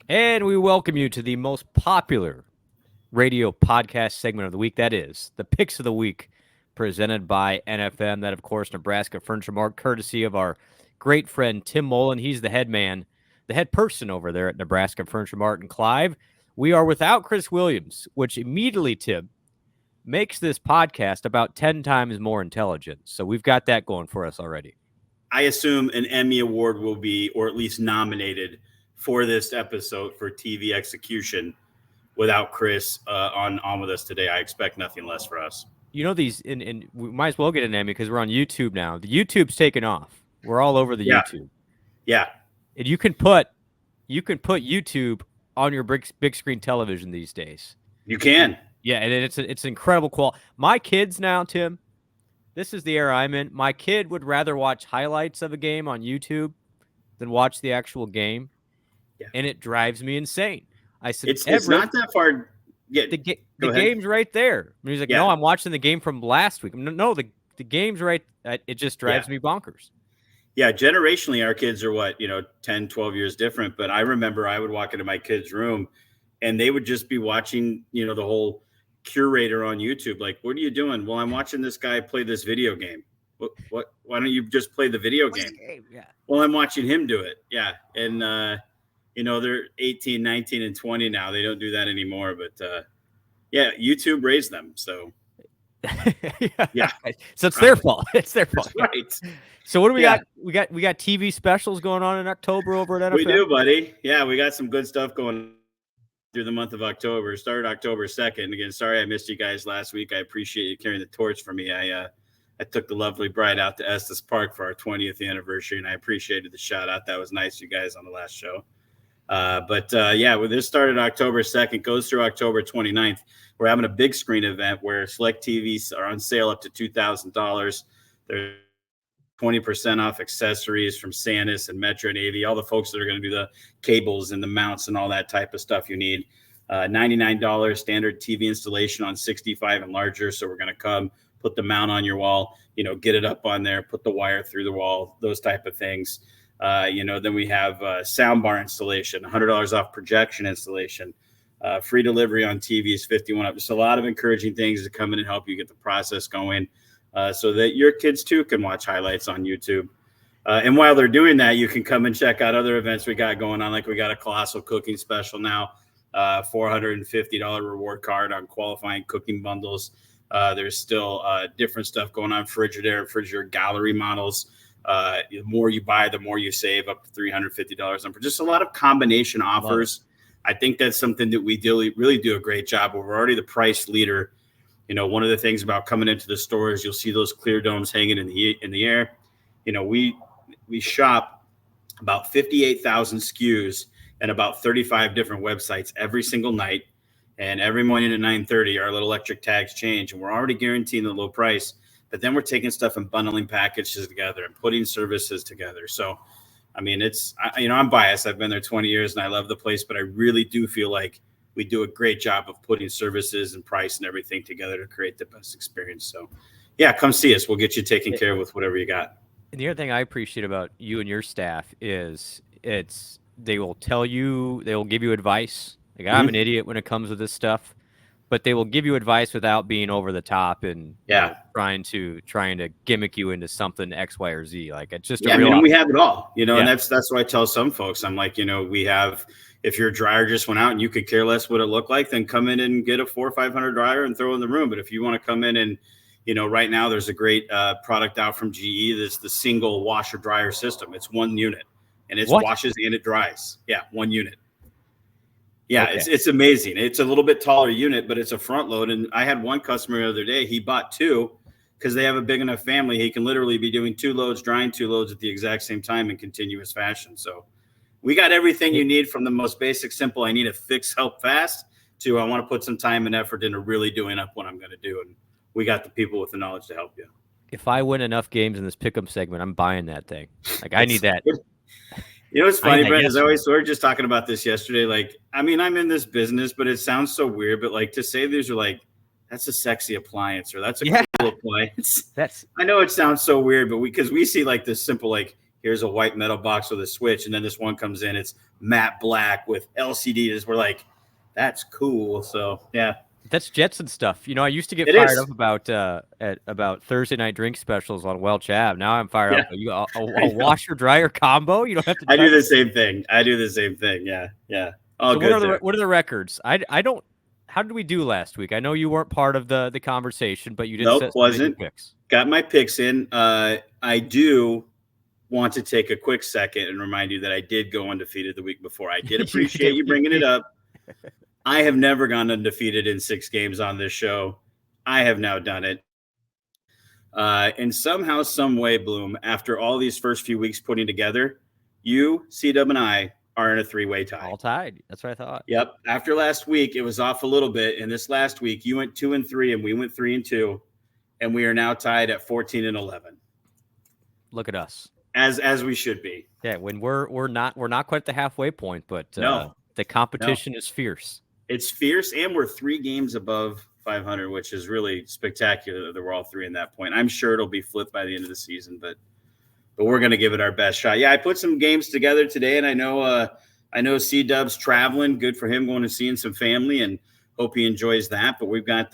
And we welcome you to the most popular radio podcast segment of the week. That is the Picks of the Week, presented by NFM. That, of course, Nebraska Furniture Mart, courtesy of our great friend Tim Mullen. He's the head man, the head person over there at Nebraska Furniture Mart in Clive. We are without Chris Williams, which immediately, Tim, makes this podcast about 10 times more intelligent. So we've got that going for us already. I assume an Emmy Award will be, or at least nominated for this episode for TV execution. Without Chris on with us today, I expect nothing less for us. You know, these, and we might as well get an Emmy because we're on YouTube now. The YouTube's taken off. We're all over the YouTube. Yeah. And you can put YouTube on your big screen television these days. You can. Yeah, and it's incredible quality. My kids now, Tim, this is the era I'm in. My kid would rather watch highlights of a game on YouTube than watch the actual game. Yeah. And it drives me insane. I said, it's not that far. Yeah, the game's right there. And he's like, no, I'm watching the game from last week. No, the game's right. It just drives me bonkers. Yeah, generationally, our kids are 10, 12 years different. But I remember I would walk into my kids' room and they would just be watching, the whole curator on YouTube. Like, what are you doing? Well, I'm watching this guy play this video game. What? Why don't you just play the video game? Yeah. Well, I'm watching him do it. Yeah. And, they're 18, 19, and 20 now. They don't do that anymore. But, YouTube raised them. So, yeah. So it's their fault. It's their fault. That's right. So what do we got? We got TV specials going on in October over at NFM. We do, buddy. Yeah, we got some good stuff going through the month of October. Started October 2nd. Again, sorry I missed you guys last week. I appreciate you carrying the torch for me. I took the lovely bride out to Estes Park for our 20th anniversary, and I appreciated the shout out. That was nice, you guys, on the last show. This started October 2nd, goes through October 29th. We're having a big screen event where select TVs are on sale up to $2,000. There's 20% off accessories from Sanus and Metro and AV, all the folks that are going to do the cables and the mounts and all that type of stuff you need. $99 standard TV installation on 65 and larger. So we're going to come put the mount on your wall, get it up on there, put the wire through the wall, those type of things. Then we have soundbar installation, $100 off projection installation, free delivery on TVs, 51 up. Just a lot of encouraging things to come in and help you get the process going so that your kids too can watch highlights on YouTube. And while they're doing that, you can come and check out other events we got going on. Like we got a colossal cooking special now, $450 reward card on qualifying cooking bundles. There's still different stuff going on, Frigidaire gallery models. The more you buy, the more you save, up to $350 on. Just a lot of combination offers. I think that's something that we really do a great job of. We're already the price leader. One of the things about coming into the stores, you'll see those clear domes hanging in the air. We shop about 58,000 SKUs and about 35 different websites every single night. And every morning at 9:30, our little electric tags change, and we're already guaranteeing the low price. But then we're taking stuff and bundling packages together and putting services together. So, I mean, I'm biased. I've been there 20 years and I love the place, but I really do feel like we do a great job of putting services and price and everything together to create the best experience. So, yeah, come see us. We'll get you taken care of with whatever you got. And the other thing I appreciate about you and your staff is they will give you advice. Like, I'm an idiot when it comes to this stuff. But they will give you advice without being over the top and trying to gimmick you into something X, Y, or Z. Like, it's just and we have it all, and that's what I tell some folks. I'm like, we have, if your dryer just went out and you could care less what it looked like, then come in and get a $400 or $500 dryer and throw it in the room. But if you want to come in and, right now there's a great product out from GE. That's the single washer dryer system. It's one unit and it washes and it dries. Yeah. One unit. Yeah, okay. It's amazing. It's a little bit taller unit, but it's a front load. And I had one customer the other day, he bought two because they have a big enough family. He can literally be doing two loads, drying two loads at the exact same time in continuous fashion. So we got everything you need, from the most basic, simple, I need a fix, help fast, to I want to put some time and effort into really doing up what I'm going to do. And we got the people with the knowledge to help you. If I win enough games in this pick'em segment, I'm buying that thing. Like, I need that. What's funny, Brent, we were just talking about this yesterday. Like, I mean, I'm in this business, but it sounds so weird. But like, to say these are like, that's a sexy appliance, or that's a cool appliance. I know it sounds so weird, but because we see like this simple, like, here's a white metal box with a switch, and then this one comes in, it's matte black with LCDs. We're like, that's cool. So yeah. That's Jetson stuff. I used to get It fired is. up about Thursday night drink specials on Welch Ave. Now I'm fired Yeah. up. You got a washer dryer combo. You don't have to. I do the same thing. Yeah. All So good. what are the records? I don't. How did we do last week? I know you weren't part of the conversation, but you did Nope, set some wasn't. picks. Got my picks in. I do want to take a quick second and remind you that I did go undefeated the week before. I did appreciate you bringing it up. I have never gone undefeated in 6 games on this show. I have now done it. And somehow, some way, Bloom, after all these first few weeks putting together, you, C-Dub, and I are in a 3-way tie. All tied. That's what I thought. Yep. After last week, it was off a little bit. And this last week, you went 2-3, and we went 3-2. And we are now tied at 14-11. Look at us. As we should be. Yeah, when we're not quite at the halfway point, but no, the competition is fierce. It's fierce, and we're 3 games above 500, which is really spectacular that we're all 3 in that point. I'm sure it'll be flipped by the end of the season, but we're going to give it our best shot. Yeah, I put some games together today, and I know C-Dub's traveling. Good for him, going and seeing some family, and hope he enjoys that. But we've got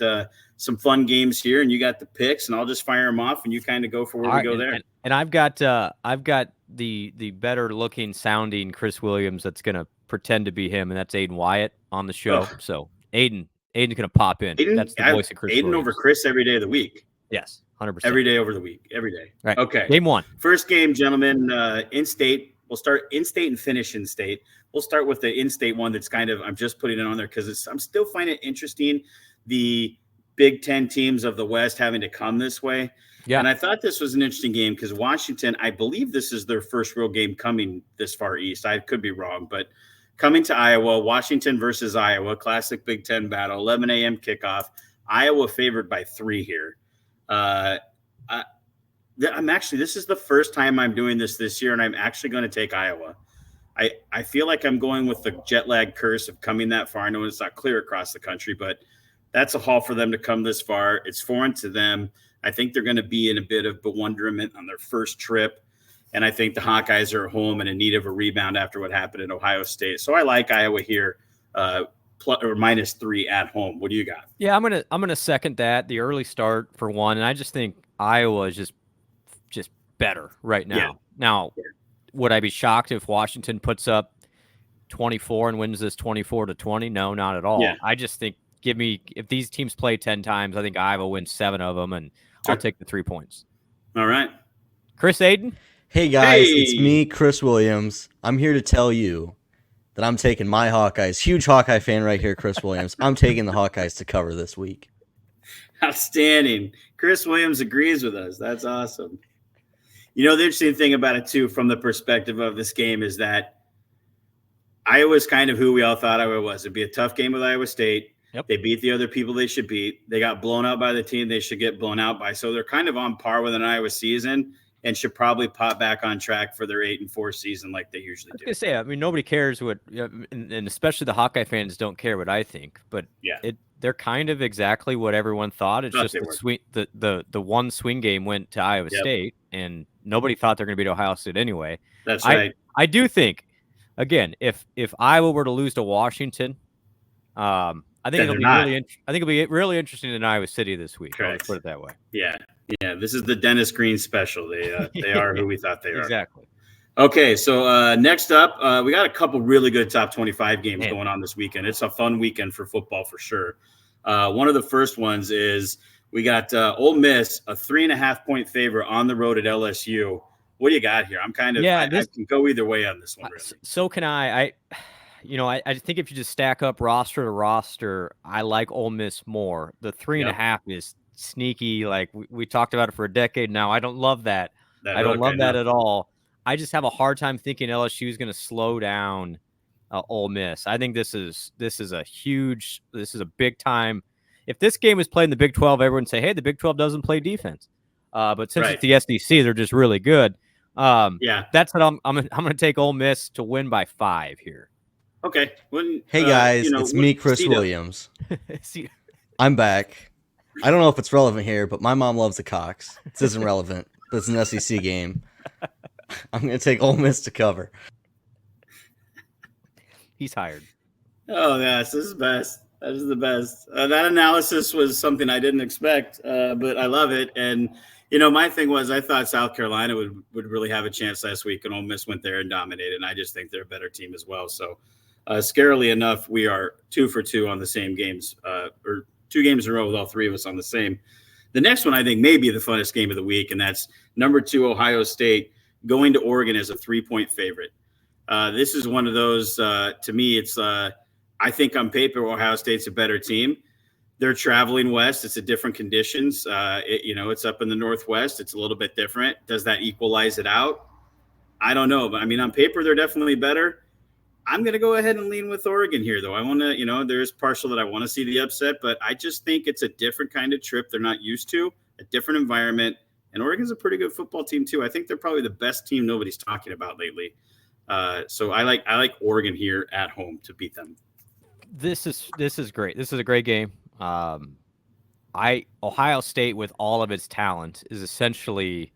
some fun games here, and you got the picks, and I'll just fire them off, and you kind of go for where we go there. And I've got the better looking sounding Chris Williams that's going to pretend to be him, and that's Aiden Wyatt on the show. Oh. So Aiden's going to pop in. That's the voice of Chris Aiden Williams. Over Chris every day of the week. Yes, 100%. Every day over the week. Every day. Right. Okay. Game 1. First game, gentlemen, in-state. We'll start in-state and finish in-state. We'll start with the in-state one that's kind of – I'm just putting it on there because I'm still finding it interesting, the Big Ten teams of the West having to come this way. Yeah. And I thought this was an interesting game because Washington, I believe this is their first real game coming this far east. I could be wrong, but coming to Iowa, Washington versus Iowa, classic Big Ten battle, 11 a.m. kickoff. Iowa favored by 3 here. This is the first time I'm doing this year, and I'm actually going to take Iowa. I feel like I'm going with the jet lag curse of coming that far. I know it's not clear across the country, but that's a haul for them to come this far. It's foreign to them. I think they're going to be in a bit of bewilderment on their first trip. And I think the Hawkeyes are home and in need of a rebound after what happened at Ohio State. So I like Iowa here, -3 at home. What do you got? Yeah, I'm gonna second that. The early start for one, and I just think Iowa is just better right now. Yeah. Now, would I be shocked if Washington puts up 24 and wins this 24-20? No, not at all. Yeah. I just think if these teams play 10 times, I think Iowa wins 7 of them, and I'll take the 3 points. All right. Chris Aiden? Hey, guys, It's me, Chris Williams. I'm here to tell you that I'm taking my Hawkeyes. Huge Hawkeye fan right here, Chris Williams. I'm taking the Hawkeyes to cover this week. Outstanding. Chris Williams agrees with us. That's awesome. The interesting thing about it, too, from the perspective of this game is that Iowa's kind of who we all thought Iowa was. It'd be a tough game with Iowa State. Yep. They beat the other people they should beat. They got blown out by the team they should get blown out by. So they're kind of on par with an Iowa season and should probably pop back on track for their 8-4 season like they usually do. I was gonna say, nobody cares what, and especially the Hawkeye fans don't care what I think, but they're kind of exactly what everyone thought. It's just the one swing game went to Iowa State, and nobody thought they're going to beat Ohio State anyway. That's right. I do think, again, if Iowa were to lose to Washington, I think it'll be really interesting in Iowa City this week. I'll put it that way. Yeah. This is the Dennis Green special. They are who we thought they are. Exactly. Okay, so next up, we got a couple really good top 25 games going on this weekend. It's a fun weekend for football for sure. One of the first ones is we got Ole Miss, a 3.5-point favorite on the road at LSU. What do you got here? I'm kind of I can go either way on this one. Really. So can I think if you just stack up roster to roster, I like Ole Miss more. The 3.5 is sneaky. Like we talked about it for a decade now. I don't love that. I don't love that at all. I just have a hard time thinking LSU is going to slow down Ole Miss. I think this is a big time. If this game was played in the Big 12, everyone would say, hey, the Big 12 doesn't play defense. But since it's the SEC, they're just really good. That's what I'm going to take Ole Miss to win by 5 here. Okay. Hey guys, it's me, Chris Williams. I'm back. I don't know if it's relevant here, but my mom loves the Cox. This isn't relevant, but it's an SEC game. I'm going to take Ole Miss to cover. He's hired. Oh, yes, this is best. That is the best. That analysis was something I didn't expect, but I love it. And, my thing was I thought South Carolina would really have a chance last week, and Ole Miss went there and dominated. And I just think they're a better team as well. So, scarily enough, we are 2 for 2 on the same games, or 2 games in a row with all 3 of us on the same. The next one I think may be the funnest game of the week, and that's number 2 Ohio State going to Oregon as a 3-point favorite. This is one of those, to me, it's I think on paper, Ohio State's a better team. They're traveling west. It's a different conditions. It's up in the Northwest. It's a little bit different. Does that equalize it out? I don't know. But, on paper, they're definitely better. I'm going to go ahead and lean with Oregon here, though. I want to, there's partial that I want to see the upset, but I just think it's a different kind of trip they're not used to, a different environment. And Oregon's a pretty good football team, too. I think they're probably the best team nobody's talking about lately. So I like Oregon here at home to beat them. This is great. This is a great game. Ohio State with all of its talent is essentially,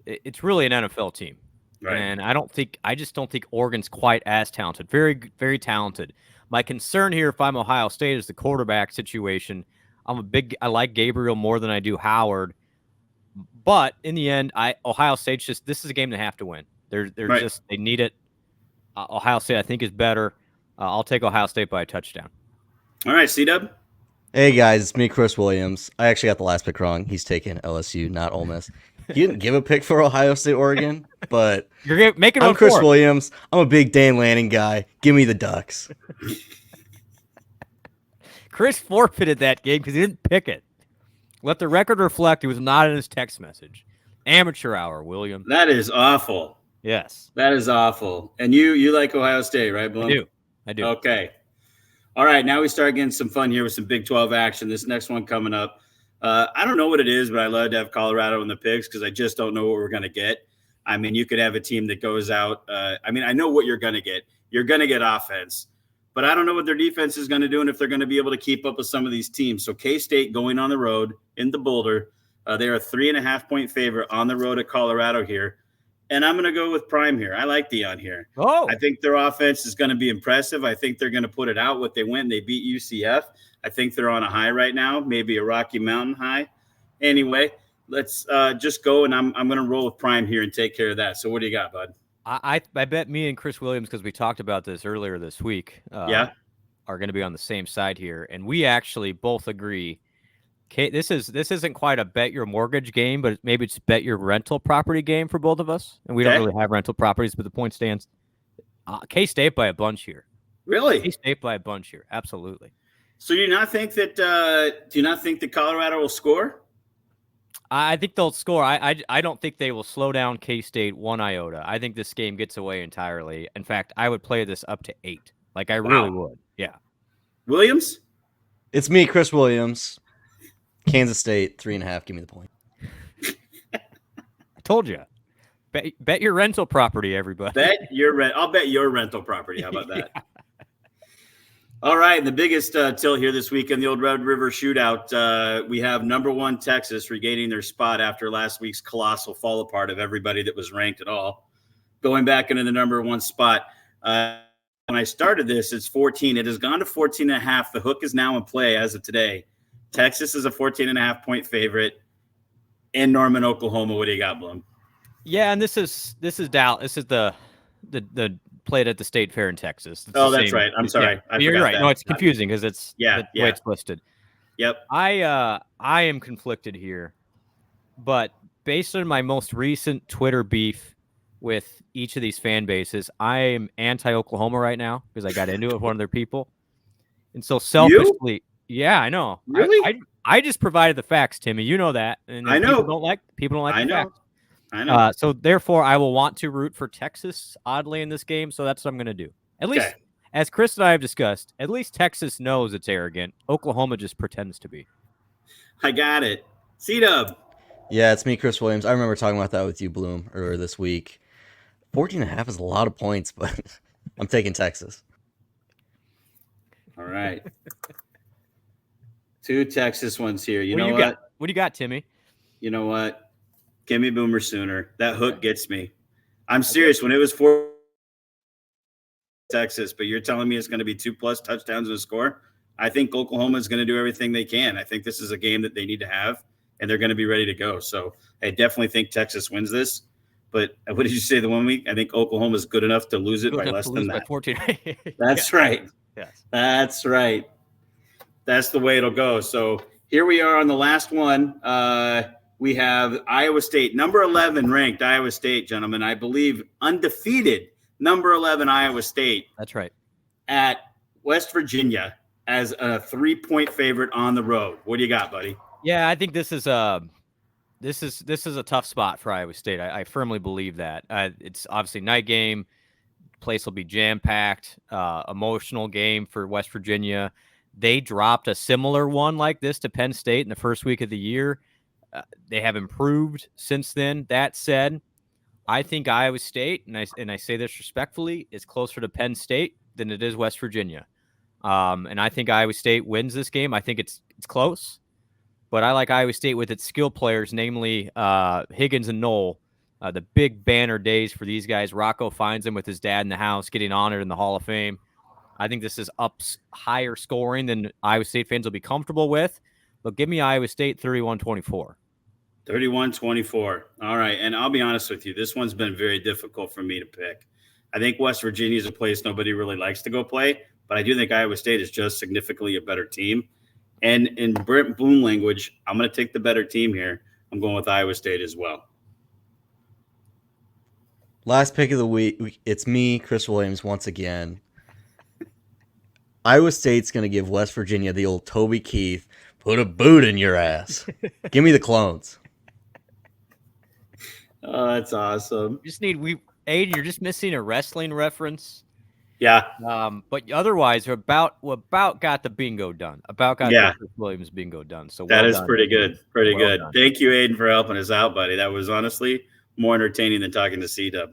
it's really an NFL team. Right. And I just don't think Oregon's quite as talented. Very, very talented. My concern here, if I'm Ohio State, is the quarterback situation. I like Gabriel more than I do Howard. But in the end, Ohio State's this is a game they have to win. They're right. They need it. Ohio State, I think, is better. I'll take Ohio State by a touchdown. All right, C-Dub. Hey, guys, it's me, Chris Williams. I actually got the last pick wrong. He's taking LSU, not Ole Miss. He didn't give a pick for Ohio State, Oregon, but I'm Chris Williams. I'm a big Dan Lanning guy. Give me the Ducks. Chris forfeited that game because he didn't pick it. Let the record reflect he was not in his text message. Amateur hour, William. That is awful. Yes. That is awful. And you like Ohio State, right, Blum? I do. Okay. All right, now we start getting some fun here with some Big 12 action. This next one coming up. I don't know what it is, but I love to have Colorado in the picks because I just don't know what we're going to get. You could have a team that goes out. I know what you're going to get. You're going to get offense. But I don't know what their defense is going to do and if they're going to be able to keep up with some of these teams. So K-State going on the road in the Boulder. They're a 3.5-point favorite on the road at Colorado here. And I'm going to go with Prime here. I like Dion here. Oh, I think their offense is going to be impressive. I think they're going to put it out what they win. They beat UCF. I think they're on a high right now, maybe a Rocky Mountain high. Anyway, let's just go, and I'm going to roll with Prime here and take care of that. So what do you got, bud? I bet me and Chris Williams, because we talked about this earlier this week, are going to be on the same side here. And we actually both agree. This isn't quite a bet your mortgage game, but maybe it's bet your rental property game for both of us. And we don't really have rental properties, but the point stands. K-State by a bunch here. Really? K-State by a bunch here. Absolutely. So do you not think that Colorado will score? I think they'll score. I don't think they will slow down K-State one iota. I think this game gets away entirely. In fact, I would play this up to 8. Like I really would. Yeah. Williams? It's me, Chris Williams. Kansas State, 3.5. Give me the point. I told you. Bet your rental property, everybody. I'll bet your rental property. How about that? Yeah. All right. The biggest tilt here this week in the old Red River shootout. We have number 1 Texas regaining their spot after last week's colossal fall apart of everybody that was ranked at all. Going back into the number 1 spot. When I started this, it's 14. It has gone to 14.5. The hook is now in play as of today. Texas is a 14.5-point favorite in Norman, Oklahoma. What do you got, Blum? Yeah, and this is Dallas. This is the played at the State Fair in Texas. That's right. I'm sorry. Yeah, you're right. No, it's confusing because it's the way it's listed. Yep. I am conflicted here, but based on my most recent Twitter beef with each of these fan bases, I am anti-Oklahoma right now because I got into it with one of their people, and so selfishly. Yeah, I know. Really? I just provided the facts, Timmy. You know that. And I know. People don't like the facts. I know. So therefore, I will want to root for Texas, oddly, in this game. So that's what I'm going to do. At least, as Chris and I have discussed, at least Texas knows it's arrogant. Oklahoma just pretends to be. I got it. C-Dub. Yeah, it's me, Chris Williams. I remember talking about that with you, Bloom, earlier this week. 14.5 is a lot of points, but I'm taking Texas. All right. 2 Texas ones here. What do you got, Timmy? You know what? Give me Boomer Sooner. That hook gets me. I'm serious. When it was 4 Texas, but you're telling me it's going to be 2+ touchdowns and a score. I think Oklahoma is going to do everything they can. I think this is a game that they need to have, and they're going to be ready to go. So I definitely think Texas wins this. But what did you say the 1 week? I think Oklahoma is good enough to lose it by less than that. By 14. That's right. Yes. That's right. That's the way it'll go. So here we are on the last one. We have Iowa State, number 11 ranked Iowa State, gentlemen. I believe undefeated number 11 Iowa State. That's right. At West Virginia as a 3-point favorite on the road. What do you got, buddy? Yeah, I think this is a tough spot for Iowa State. I firmly believe that. It's obviously night game. Place will be jam-packed. Emotional game for West Virginia. They dropped a similar one like this to Penn State in the first week of the year. They have improved since then. That said, I think Iowa State, and I say this respectfully, is closer to Penn State than it is West Virginia. And I think Iowa State wins this game. I think it's close, but I like Iowa State with its skill players, namely Higgins and Knoll. The big banner days for these guys. Rocco finds them with his dad in the house, getting honored in the Hall of Fame. I think this is up higher scoring than Iowa State fans will be comfortable with. But give me Iowa State 31-24. 31-24. All right. And I'll be honest with you, this one's been very difficult for me to pick. I think West Virginia is a place nobody really likes to go play, but I do think Iowa State is just significantly a better team. And in Brent Blum language, I'm going to take the better team here. I'm going with Iowa State as well. Last pick of the week, it's me, Chris Williams, once again. Iowa State's going to give West Virginia the old Toby Keith, put a boot in your ass. Give me the Clones. Oh, that's awesome. Aiden, you're just missing a wrestling reference. Yeah. But otherwise, we're about got the bingo done. The Chris Williams bingo done. So that is pretty good. Pretty good. Thank you, Aiden, for helping us out, buddy. That was honestly more entertaining than talking to C-Dub.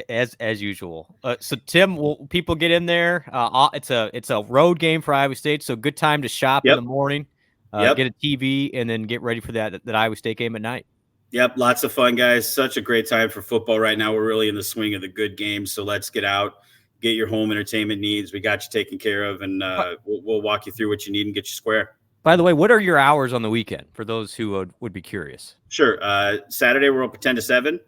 As usual. So Tim, will people get in there? It's a road game for Iowa State, so good time to shop in the morning. Get a TV and then get ready for that Iowa State game at night. Yep, lots of fun, guys. Such a great time for football right now. We're really in the swing of the good games, so let's get out, get your home entertainment needs. We got you taken care of, and we'll walk you through what you need and get you square. By the way, what are your hours on the weekend for those who would be curious? Sure. Saturday we're open 10 to 7,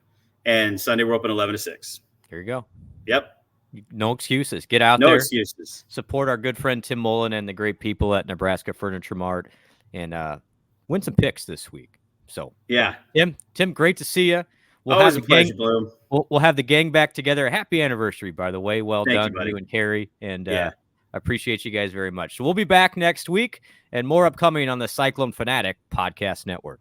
and Sunday we're open 11 to 6. Here you go. Yep. No excuses. Get out there. No excuses. Support our good friend Tim Mullen and the great people at Nebraska Furniture Mart, and win some picks this week. So yeah, Tim, great to see you. Always a pleasure, Blum. We'll have the gang back together. Happy anniversary, by the way. Well done, you and Carrie, and I appreciate you guys very much. So we'll be back next week, and more upcoming on the Cyclone Fanatic Podcast Network.